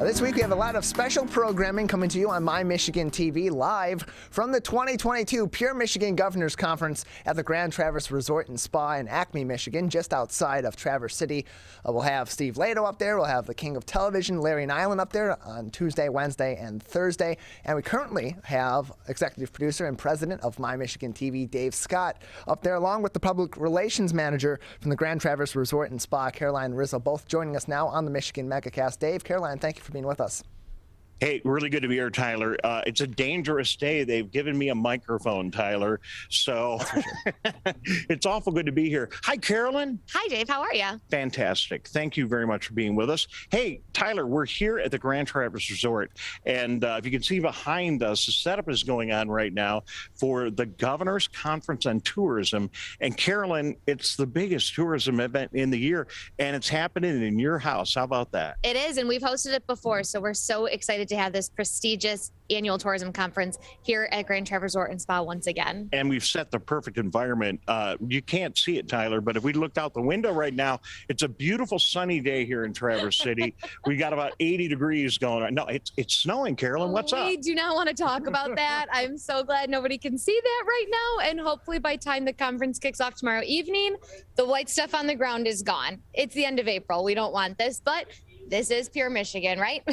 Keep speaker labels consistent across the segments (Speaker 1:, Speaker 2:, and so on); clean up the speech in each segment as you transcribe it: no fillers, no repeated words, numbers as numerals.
Speaker 1: This week we have a lot of special programming coming to you on My Michigan TV live from the 2022 Pure Michigan Governors Conference at the Grand Traverse Resort and Spa in Acme, Michigan, just outside of Traverse City. We'll have Steve Lado up there. We'll have the King of Television, Larry Nyland, up there on Tuesday, Wednesday, and Thursday. And we currently have executive producer and president of My Michigan TV, Dave Scott, up there, along with the public relations manager from the Grand Traverse Resort and Spa, Caroline Rizzo, both joining us now on the Michigan Megacast. Dave, Caroline, thank you for being with us.
Speaker 2: Hey, really good to be here, Tyler. It's a dangerous day. They've given me a microphone, Tyler. So it's awful good to be here. Hi, Carolyn.
Speaker 3: Hi, Dave. How are you?
Speaker 2: Fantastic. Thank you very much for being with us. Hey, Tyler, we're here at the Grand Traverse Resort. And if you can see behind us, the setup is going on right now for the Governor's Conference on Tourism. And Carolyn, it's the biggest tourism event in the year, and it's happening in your house. How about that?
Speaker 3: It is, and we've hosted it before, so we're so excited to have this prestigious annual tourism conference here at Grand Traverse Resort and Spa once again.
Speaker 2: And we've set the perfect environment. You can't see it, Tyler, but if we looked out the window right now, it's a beautiful sunny day here in Traverse City. We got about 80 degrees going on. No, it's snowing, Carolyn. What's up?
Speaker 3: We do not want to talk about that. I'm so glad nobody can see that right now. And hopefully by the time the conference kicks off tomorrow evening, the white stuff on the ground is gone. It's the end of April. We don't want this, but this is pure Michigan, right?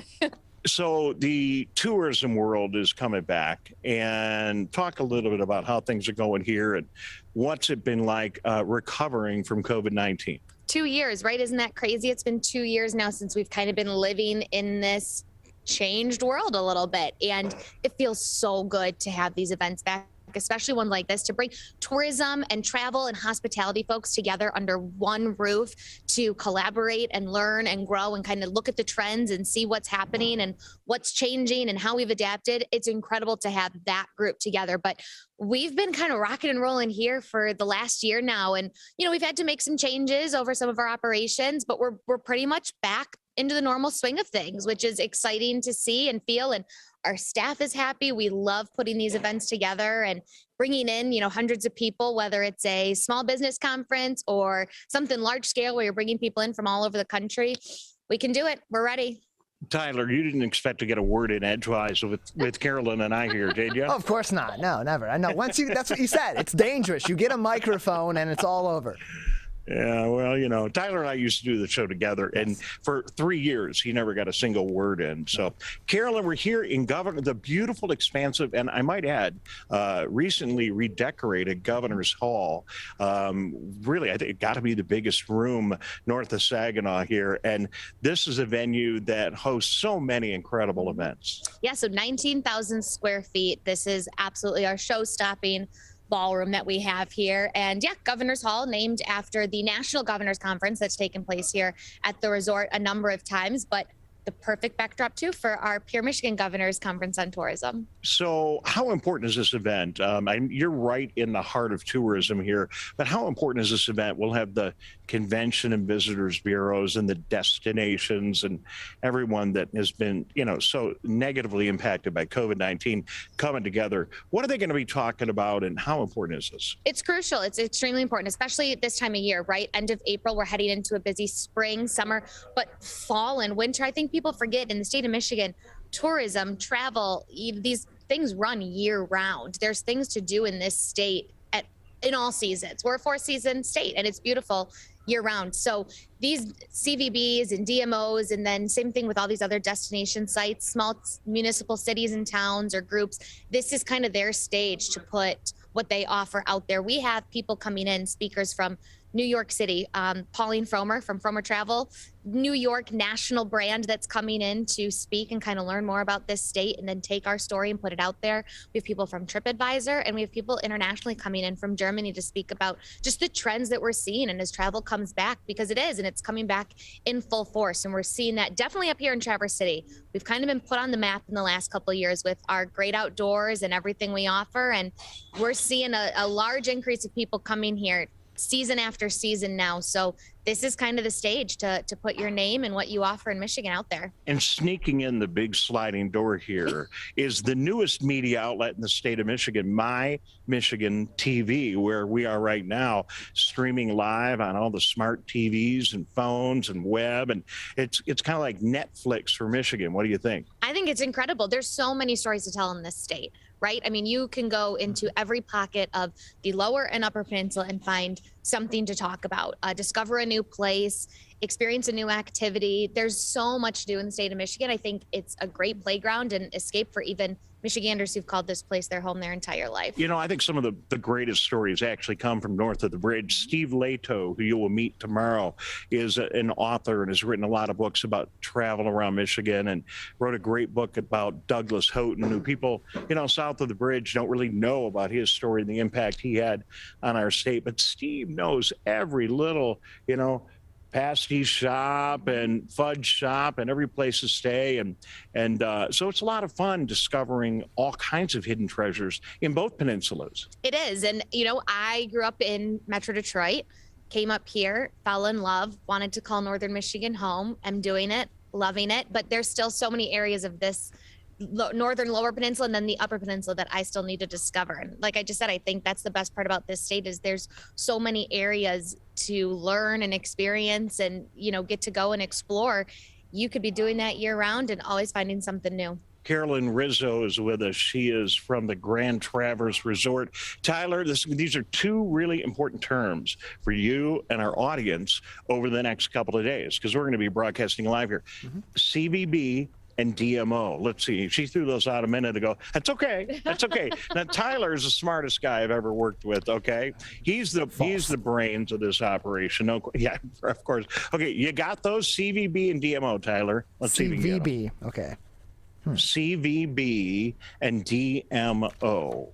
Speaker 2: So the tourism world is coming back, and talk a little bit about how things are going here and what's it been like recovering from COVID-19.
Speaker 3: 2 years, right? Isn't that crazy? It's been 2 years now since we've kind of been living in this changed world a little bit. And it feels so good to have these events back, especially one like this, to bring tourism and travel and hospitality folks together under one roof to collaborate and learn and grow and kind of look at the trends and see what's happening and what's changing and how we've adapted. It's incredible to have that group together. But we've been kind of rocking and rolling here for the last year now. And, you know, we've had to make some changes over some of our operations, but we're pretty much back into the normal swing of things, which is exciting to see and feel. And our staff is happy. We love putting these events together and bringing in, you know, hundreds of people, whether it's a small business conference or something large scale where you're bringing people in from all over the country. We can do it. We're ready.
Speaker 2: Tyler, you didn't expect to get a word in edgewise with Carolyn and I here, did you?
Speaker 1: Of course not. No, never. I know. That's what you said. It's dangerous. You get a microphone and it's all over.
Speaker 2: Yeah, well, you know, Tyler and I used to do the show together, and for 3 years, he never got a single word in. So, Carolyn, we're here in the beautiful, expansive, and I might add, recently redecorated Governor's Hall. Really, I think it got to be the biggest room north of Saginaw here, and this is a venue that hosts so many incredible events.
Speaker 3: Yeah, so 19,000 square feet. This is absolutely our show-stopping ballroom that we have here. And yeah, Governor's Hall, named after the National Governors Conference that's taken place here at the resort a number of times, but the perfect backdrop too for our Pure Michigan Governors Conference on Tourism.
Speaker 2: So how important is this event? You're right in the heart of tourism here, but how important is this event? We'll have the convention and visitors bureaus and the destinations and everyone that has been, you know, so negatively impacted by COVID-19 coming together. What are they going to be talking about, and how important is this?
Speaker 3: It's crucial. It's extremely important, especially this time of year, right? End of April, we're heading into a busy spring, summer, but fall and winter. I think people forget in the state of Michigan, tourism, travel, these things run year round. There's things to do in this state in all seasons. We're a 4-season state, and it's beautiful year round. So these CVBs and DMOs, and then same thing with all these other destination sites, small municipal cities and towns or groups, this is kind of their stage to put what they offer out there. We have people coming in, speakers from New York City, Pauline Fromer from Fromer Travel, New York national brand that's coming in to speak and kind of learn more about this state and then take our story and put it out there. We have people from TripAdvisor, and we have people internationally coming in from Germany to speak about just the trends that we're seeing and as travel comes back, because it is, and it's coming back in full force. And we're seeing that definitely up here in Traverse City. We've kind of been put on the map in the last couple of years with our great outdoors and everything we offer. And we're seeing a large increase of people coming here season after season now. So this is kind of the stage to put your name and what you offer in Michigan out there.
Speaker 2: And sneaking in the big sliding door here is the newest media outlet in the state of Michigan, My Michigan TV, where we are right now streaming live on all the smart TVs and phones and web. And it's kind of like Netflix for Michigan. What do you think?
Speaker 3: I think it's incredible. There's so many stories to tell in this state, right? I mean, you can go into every pocket of the lower and upper peninsula and find something to talk about, discover a new place, experience a new activity. There's so much to do in the state of Michigan. I think it's a great playground and escape for even Michiganders who've called this place their home their entire life.
Speaker 2: You know, I think some of the greatest stories actually come from north of the bridge. Steve Leto, who you will meet tomorrow, is an author and has written a lot of books about travel around Michigan and wrote a great book about Douglas Houghton, who people, you know, south of the bridge don't really know about his story and the impact he had on our state. But Steve knows every little, you know, pasty shop and fudge shop and every place to stay. And so it's a lot of fun discovering all kinds of hidden treasures in both peninsulas.
Speaker 3: It is. And, you know, I grew up in Metro Detroit, came up here, fell in love, wanted to call Northern Michigan home. I'm doing it, loving it. But there's still so many areas of this northern lower peninsula and then the upper peninsula that I still need to discover. And like I just said, I think that's the best part about this state is there's so many areas to learn and experience and, you know, get to go and explore. You could be doing that year round and always finding something new.
Speaker 2: Carolyn Rizzo is with us. She is from the Grand Traverse Resort. Tyler, these are two really important terms for you and our audience over the next couple of days, because we're going to be broadcasting live here. CVB and DMO. Let's see. She threw those out a minute ago. That's okay. That's okay. Now Tyler is the smartest guy I've ever worked with. Okay, he's the brains of this operation. No, yeah, of course. Okay, you got those CVB and DMO, Tyler. Let's see.
Speaker 1: CVB. Okay.
Speaker 2: CVB and DMO.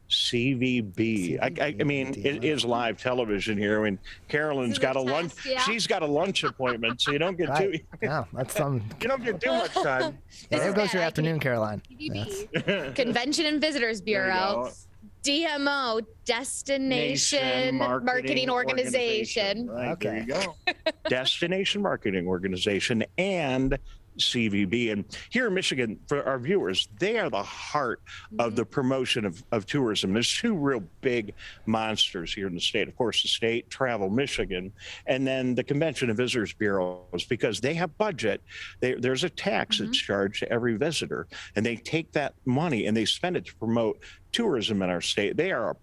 Speaker 2: CVB. I mean, it is live television here. I mean, Carolyn's got a lunch. Yeah. She's got a lunch appointment, so you don't get too.
Speaker 1: Yeah, that's
Speaker 2: you don't get too much time.
Speaker 1: There goes your afternoon, Caroline.
Speaker 3: Yes. Convention and Visitors Bureau. DMO, Destination Marketing Organization.
Speaker 2: Right, okay. There you go. Destination Marketing Organization and CVB. And here in Michigan, for our viewers, they are the heart of the promotion of tourism. There's two real big monsters here in the state. Of course, the state, Travel Michigan, and then the Convention and Visitors Bureaus, because they have budget. There's a tax that's charged to every visitor, and they take that money and they spend it to promote tourism in our state. They are a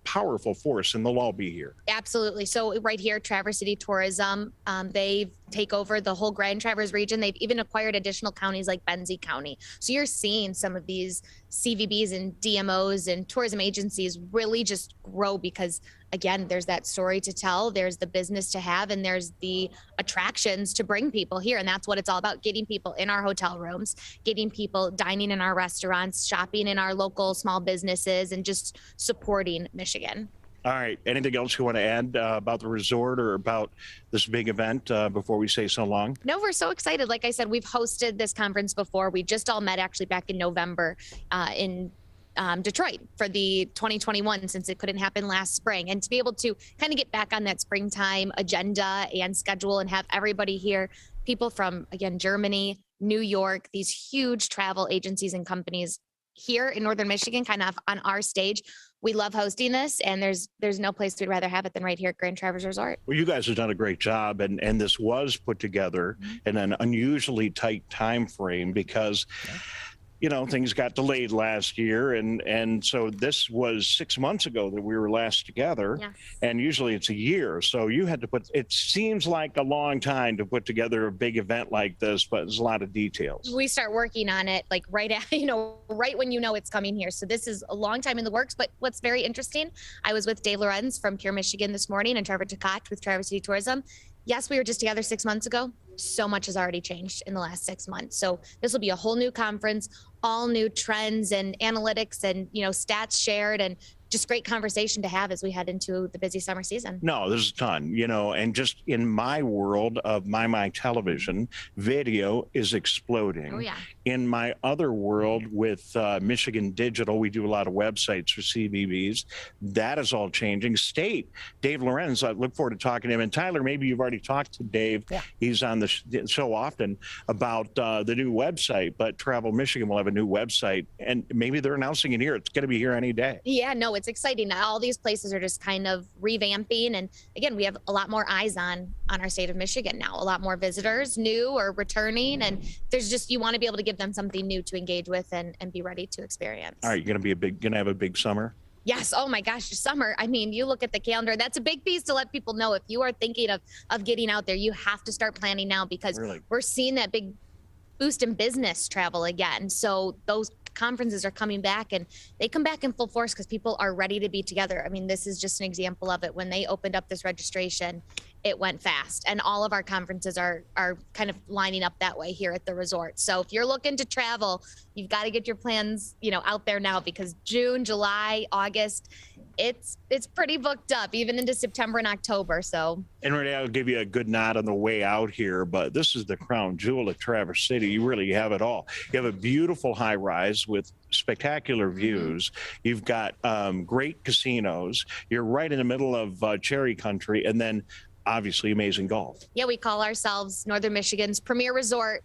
Speaker 2: powerful force, and they'll all be here.
Speaker 3: Absolutely. So right here, Traverse City Tourism, they take over the whole Grand Traverse region. They've even acquired additional counties like Benzie County. So you're seeing some of these CVBs and DMOs and tourism agencies really just grow because, again, there's that story to tell, there's the business to have, and there's the attractions to bring people here. And that's what it's all about, getting people in our hotel rooms, getting people dining in our restaurants, shopping in our local small businesses, and just supporting Michigan.
Speaker 2: All right. Anything else you want to add about the resort or about this big event before we say so long?
Speaker 3: No, we're so excited. Like I said, we've hosted this conference before. We just all met actually back in November in Detroit for the 2021, since it couldn't happen last spring. And to be able to kind of get back on that springtime agenda and schedule and have everybody here, people from, again, Germany, New York, these huge travel agencies and companies here in Northern Michigan, kind of on our stage. We love hosting this, and there's no place we'd rather have it than right here at Grand Traverse Resort.
Speaker 2: Well, you guys have done a great job, and this was put together in an unusually tight time frame because you know, things got delayed last year. And so this was 6 months ago that we were last together. Yes. And usually it's a year. So you had to it seems like a long time to put together a big event like this, but there's a lot of details. We
Speaker 3: start working on it like right when you know it's coming here. So this is a long time in the works. But what's very interesting, I was with Dave Lorenz from Pure Michigan this morning and Trevor Takach with Traverse City Tourism. Yes, we were just together 6 months ago. So much has already changed in the last 6 months. So this will be a whole new conference, all new trends and analytics and, stats shared and just great conversation to have as we head into the busy summer season.
Speaker 2: No, there's a ton, and just in my world of my television, video is exploding.
Speaker 3: Oh, yeah.
Speaker 2: In my other world with Michigan Digital, we do a lot of websites for CBBs. That is all changing. State, Dave Lorenz, I look forward to talking to him. And Tyler, maybe you've already talked to Dave.
Speaker 1: Yeah.
Speaker 2: He's on the show often about the new website, but Travel Michigan will have a new website, and maybe they're announcing it here. It's going to be here any day.
Speaker 3: Yeah, no, it's exciting. All these places are just kind of revamping. And again, we have a lot more eyes on our state of Michigan now, a lot more visitors, new or returning. And there's just, you want to be able to give them something new to engage with and be ready to experience.
Speaker 2: All right, you're going to have a big summer?
Speaker 3: Yes. Oh my gosh, summer. I mean, you look at the calendar. That's a big piece to let people know. If you are thinking of getting out there, you have to start planning now, because we're seeing that big boost in business travel again. So those conferences are coming back, and they come back in full force because people are ready to be together. I mean, this is just an example of it. When they opened up this registration, it went fast, and all of our conferences are kind of lining up that way here at the resort. So if you're looking to travel, you've got to get your plans, out there now, because June, July, August, it's pretty booked up, even into September and October. So,
Speaker 2: and Renee, I'll give you a good nod on the way out here, but this is the crown jewel of Traverse City. You really have it all. You have a beautiful high rise with spectacular views. You've got great casinos. You're right in the middle of cherry country, and then obviously amazing golf.
Speaker 3: Yeah, we call ourselves Northern Michigan's premier resort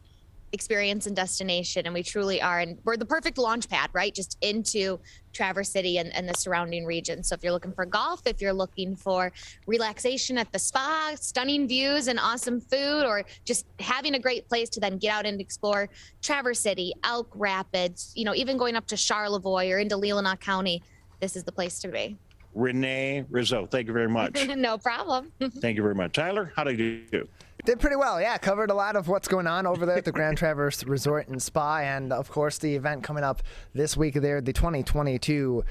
Speaker 3: experience and destination, and we truly are. And we're the perfect launch pad, right? Just into Traverse City and the surrounding region. So if you're looking for golf, if you're looking for relaxation at the spa, stunning views and awesome food, or just having a great place to then get out and explore Traverse City, Elk Rapids, even going up to Charlevoix or into Leelanau County, this is the place to be.
Speaker 2: Renee Rizzo, thank you very much.
Speaker 3: No problem.
Speaker 2: Thank you very much. Tyler, how did you do?
Speaker 1: Did pretty well, yeah. Covered a lot of what's going on over there at the Grand Traverse Resort and Spa, and of course the event coming up this week there, the 2022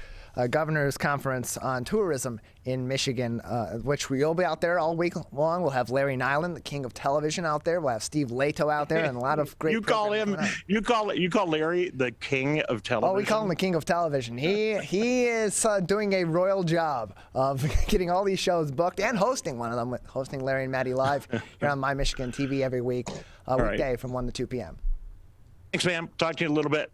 Speaker 1: Governor's Conference on Tourism in Michigan, which we'll be out there all week long. We'll have Larry Nyland, the king of television, out there. We'll have Steve Leto out there, and a lot of great.
Speaker 2: You call Larry the king of television.
Speaker 1: Oh, we call him the king of television. He is doing a royal job of getting all these shows booked and hosting one of them, hosting Larry and Maddie live here on My Michigan TV every week, weekday from 1 to 2 p.m.
Speaker 2: Thanks, ma'am. Talk to you in a little bit.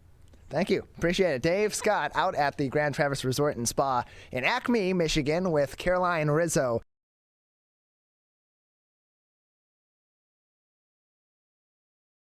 Speaker 1: Thank you. Appreciate it. Dave Scott out at the Grand Traverse Resort and Spa in Acme, Michigan with Caroline Rizzo.